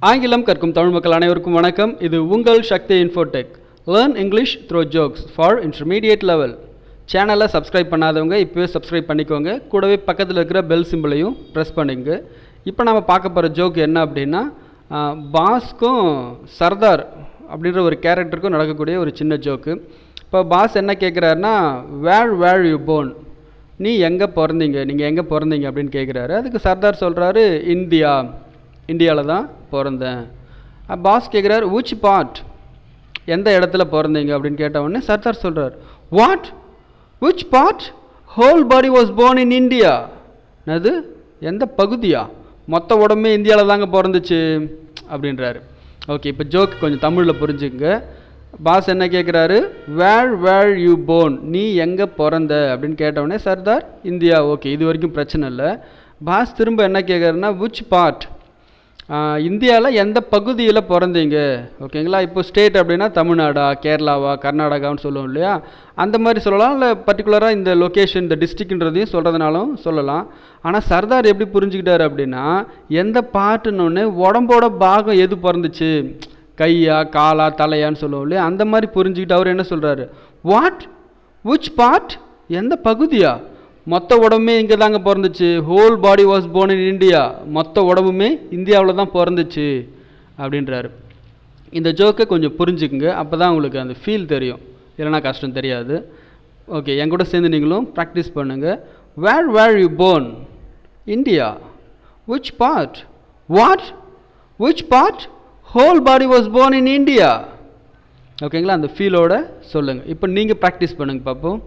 ஆங்கிலம் கற்கும் தமிழ் மக்கள் அனைவருக்கும் வணக்கம். இது உங்கள் Sakthi Infotech. Learn English through jokes for intermediate level. சேனலை சப்ஸ்கிரைப் பண்ணாதவங்க இப்போவே சப்ஸ்கிரைப் பண்ணிக்கோங்க. கூடவே பக்கத்தில் இருக்கிற பெல் சிம்பிளையும் ப்ரெஸ் பண்ணிங்க. இப்போ நம்ம பார்க்க போகிற ஜோக் என்ன அப்படின்னா, பாஸ்க்கும் சர்தார் அப்படின்ற ஒரு கேரக்டருக்கும் நடக்கக்கூடிய ஒரு சின்ன ஜோக்கு. இப்போ பாஸ் என்ன கேட்குறாருன்னா, வேர் யூ போர்ன், நீ எங்கே பிறந்தீங்க, நீங்கள் எங்கே பிறந்தீங்க அப்படின்னு கேட்குறாரு. அதுக்கு சர்தார் சொல்கிறாரு, இந்தியாவில் தான் பிறந்தேன். பாஸ் கேட்குறாரு, which part, எந்த இடத்துல பிறந்தீங்க அப்படின்னு கேட்டவுடனே சர்தார் சொல்கிறார், what, which part, whole body was born in India. அது எந்த பகுதியா, மொத்த உடம்பே இந்தியாவில் தாங்க பிறந்துச்சு அப்படின்றாரு. ஓகே, இப்போ ஜோக் கொஞ்சம் தமிழில் புரிஞ்சுங்க. பாஸ் என்ன கேட்குறாரு, வேர் யூ போர்ன், நீ எங்கே பிறந்த அப்படின்னு கேட்டவுடனே சர்தார் இந்தியா. ஓகே, இது வரைக்கும் பிரச்சனை இல்லை. பாஸ் திரும்ப என்ன கேட்குறாருன்னா, which part, இந்தியாவில் எந்த பகுதியில் பிறந்தீங்க. ஓகேங்களா, இப்போ ஸ்டேட் அப்படின்னா தமிழ்நாடா, கேரளாவா, கர்நாடகான்னு சொல்லுவோம் இல்லையா, அந்த மாதிரி சொல்லலாம். இல்லை பர்டிகுலராக இந்த லொக்கேஷன், இந்த டிஸ்ட்ரிக்ட்ன்றதையும் சொல்கிறதுனாலும் சொல்லலாம். ஆனால் சர்தார் எப்படி புரிஞ்சுக்கிட்டார் அப்படின்னா, எந்த பார்ட்டுன்னு உடம்போட பாகம் எது பிறந்துச்சு, கையா காலா தலையான்னு சொல்லுவோம் இல்லையா, அந்த மாதிரி புரிஞ்சுக்கிட்டு அவர் என்ன சொல்கிறாரு, வாட், விச் பார்ட், எந்த பகுதியா, மொத்த உடம்புமே இங்கே தாங்க பிறந்துச்சு. Whole body was born in India, மொத்த உடம்புமே இந்தியாவில் தான் பிறந்துச்சு அப்படின்றாரு. இந்த ஜோக்கை கொஞ்சம் புரிஞ்சுக்குங்க, அப்போ தான் உங்களுக்கு அந்த ஃபீல் தெரியும், இல்லைனா கஷ்டம் தெரியாது. ஓகே, என் கூட சேர்ந்து நீங்களும் ப்ராக்டிஸ் பண்ணுங்கள். Where you born, India, which part, what, which part, whole body was born in India. ஓகேங்களா, அந்த ஃபீலோட சொல்லுங்கள். இப்போ நீங்கள் ப்ராக்டிஸ் பண்ணுங்கள் பார்ப்போம்.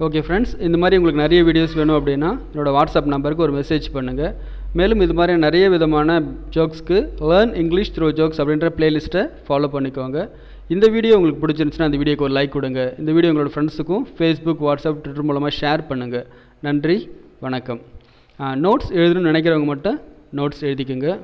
ஓகே ஃப்ரெண்ட்ஸ், இந்த மாதிரி உங்களுக்கு நிறைய வீடியோஸ் வேணும் அப்படின்னா என்னோடய வாட்ஸ்அப் நம்பருக்கு ஒரு மெசேஜ் பண்ணுங்கள். மேலும் இது மாதிரி நிறைய விதமான ஜோக்ஸ்க்கு லேர்ன் இங்கிலீஷ் த்ரூ ஜோக்ஸ் அப்படின்ற பிளேலிஸ்ட்டை ஃபாலோ பண்ணிக்கோங்க. இந்த வீடியோ உங்களுக்கு பிடிச்சிருந்துச்சுன்னா அந்த வீடியோக்கு ஒரு லைக் கொடுங்க. இந்த வீடியோ உங்களோட ஃப்ரெண்ட்ஸுக்கும் ஃபேஸ்புக், வாட்ஸ்அப், ட்விட்டர் மூலமாக ஷேர் பண்ணுங்கள். நன்றி, வணக்கம். நோட்ஸ் எழுதணும்னு நினைக்கிறவங்க மட்டும் நோட்ஸ் எழுதிக்கோங்க.